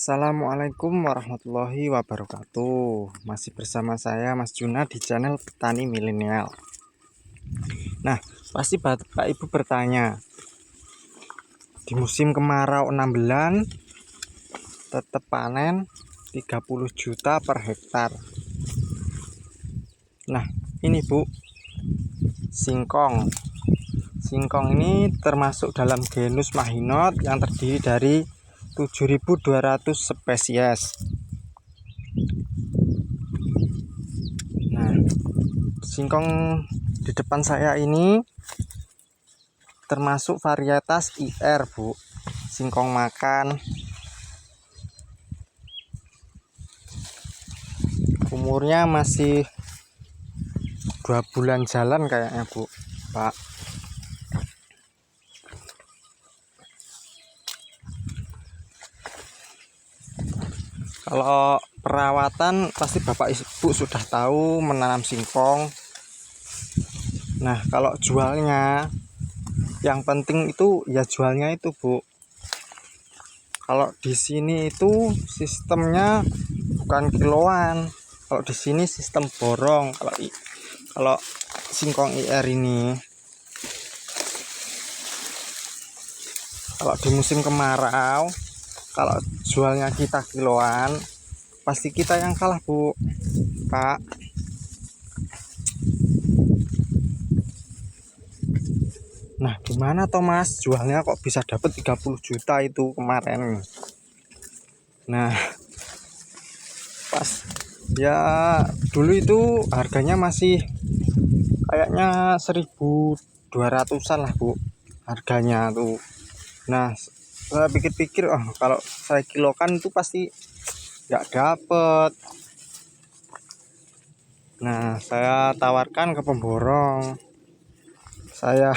Assalamualaikum warahmatullahi wabarakatuh. Masih bersama saya Mas Juna di channel Petani Milenial. Nah, pasti Bapak Ibu bertanya, di musim kemarau 6 bulan tetap panen 30 juta per hektar. Nah, ini Bu, singkong. Singkong ini termasuk dalam genus Mahinot yang terdiri dari 7.200 spesies. Nah, singkong di depan saya ini termasuk varietas IR, Bu. Singkong makan. Umurnya masih 2 bulan jalan kayaknya, Bu, Pak. Kalau perawatan pasti Bapak Ibu sudah tahu menanam singkong. Nah, kalau jualnya yang penting itu ya jualnya itu, Bu. Kalau di sini itu sistemnya bukan kiloan. Kalau di sini sistem borong. Kalau singkong IR ini, kalau di musim kemarau, kalau jualnya kita kiloan, pasti kita yang kalah, Bu, Pak. Nah, gimana toh Mas, jualnya kok bisa dapat 30 juta itu kemarin? Nah, pas ya dulu itu harganya masih kayaknya 1.200-an lah, Bu, harganya tuh. Nah, saya pikir-pikir, kalau saya kilokan itu pasti nggak dapet. Nah, saya tawarkan ke pemborong. Saya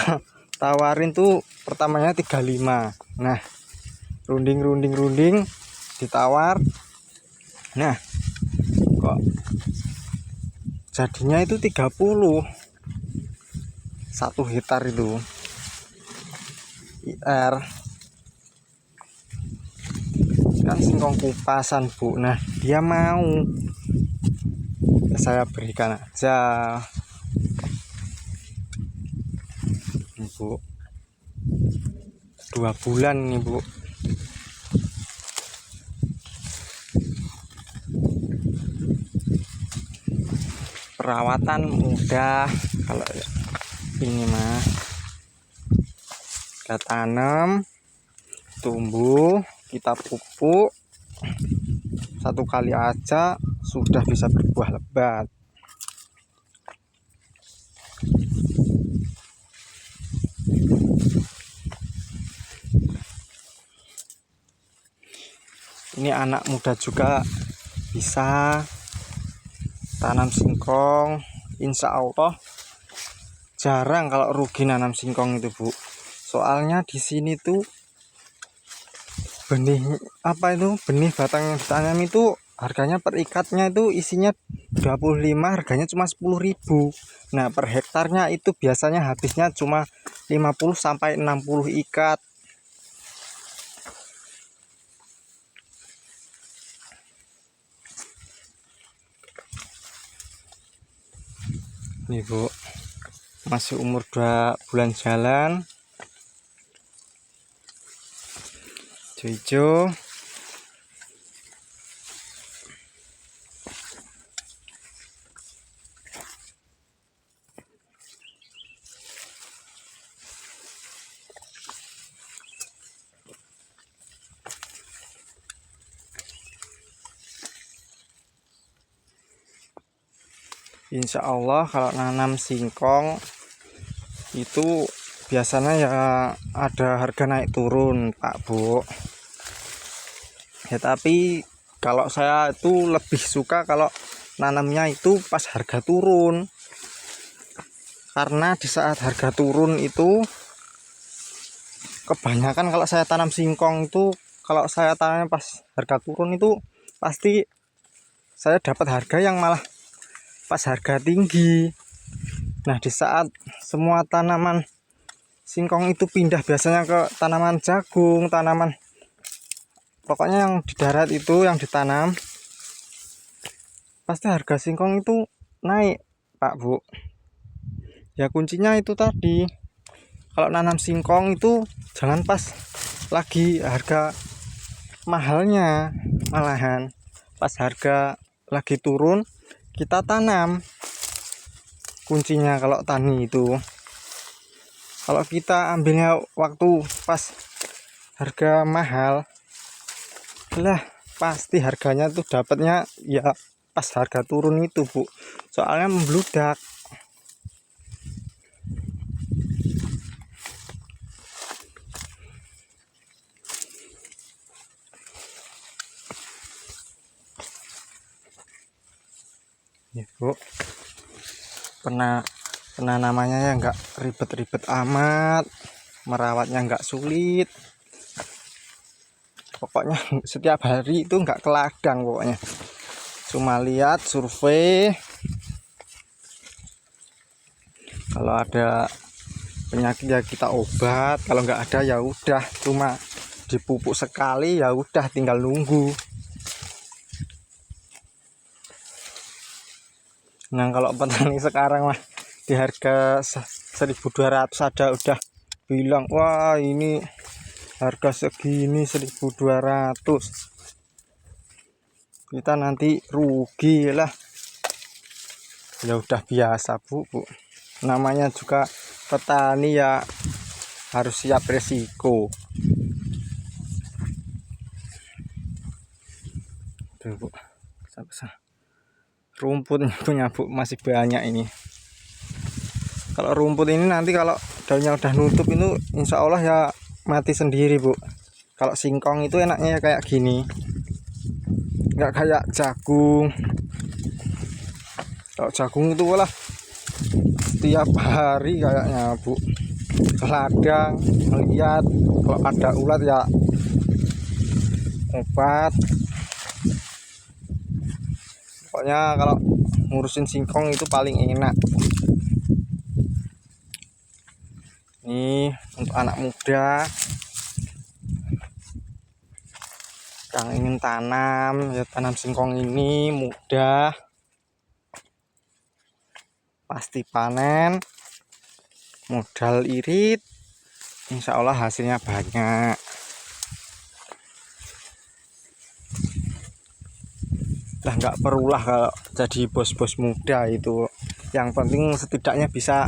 tawarin tuh pertamanya 35. Nah, runding ditawar. Nah, kok jadinya itu 30 1 hektar itu IR. Kan singkong kupasan, Bu. Nah, dia mau, ya saya berikan aja, Bu. 2 bulan nih, Bu. Perawatan mudah. Kalau ini mah kita tanam, tumbuh, kita pupuk 1 kali aja sudah bisa berbuah lebat. Ini anak muda juga bisa tanam singkong. Insya Allah jarang kalau rugi nanam singkong itu, Bu. Soalnya di sini tuh benih benih batang yang ditanam itu harganya per ikatnya itu isinya 25, harganya cuma 10.000. Nah, per hektarnya itu biasanya habisnya cuma 50 sampai 60 ikat. Nih, Bu, masih umur 2 bulan jalan, hijau. Insya Allah kalau nanam singkong itu biasanya ya ada harga naik turun, Pak, Bu. Ya, tapi kalau saya itu lebih suka kalau nanamnya itu pas harga turun. Karena di saat harga turun itu kebanyakan kalau saya tanam singkong itu, kalau saya tanam pas harga turun itu pasti saya dapat harga yang malah pas harga tinggi. Nah, di saat semua tanaman singkong itu pindah biasanya ke tanaman jagung, tanaman pokoknya yang di darat itu yang ditanam pasti harga singkong itu naik Pak Bu. Ya kuncinya itu tadi, kalau nanam singkong itu jangan pas lagi harga mahalnya, malahan pas harga lagi turun kita tanam. Kuncinya kalau tani itu, kalau kita ambilnya waktu pas harga mahal lah, pasti harganya tuh dapatnya ya pas harga turun itu Bu, soalnya membludak. Ya Bu, penanamannya ya nggak ribet-ribet amat, merawatnya nggak sulit, pokoknya setiap hari itu nggak ke ladang, pokoknya cuma lihat survei, kalau ada penyakit ya kita obat, kalau nggak ada ya udah cuma dipupuk sekali, ya udah tinggal nunggu. Nah kalau petani sekarang mah di harga 1.200 ada udah bilang wah ini harga segini 1.200, kita nanti rugi lah. Ya udah biasa Bu, namanya juga petani ya harus siap resiko. Tuh Bu, besar-besar rumputnya punya Bu masih banyak ini. Kalau rumput ini nanti kalau daunnya udah nutup itu insya Allah ya mati sendiri Bu. Kalau singkong itu enaknya ya kayak gini, nggak kayak jagung. Kalau jagung itu lah setiap hari kayaknya Bu ke ladang melihat kalau ada ulat ya obat. Pokoknya kalau ngurusin singkong itu paling enak. Ini untuk anak muda yang ingin tanam, ya tanam singkong ini mudah, pasti panen, modal irit, insya Allah hasilnya banyak. Lah nggak perulah kalau jadi bos-bos muda itu, yang penting setidaknya bisa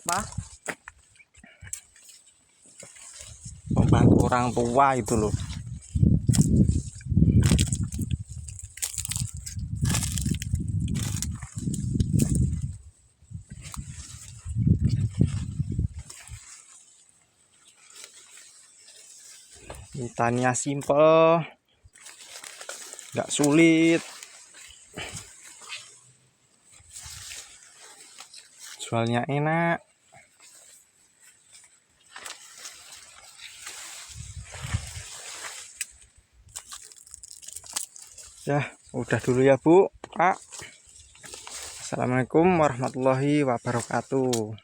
apa, membantu orang tua itu loh. Taninya simple, nggak sulit, jualnya enak. Ya udah dulu ya Bu, Pak. Assalamualaikum warahmatullahi wabarakatuh.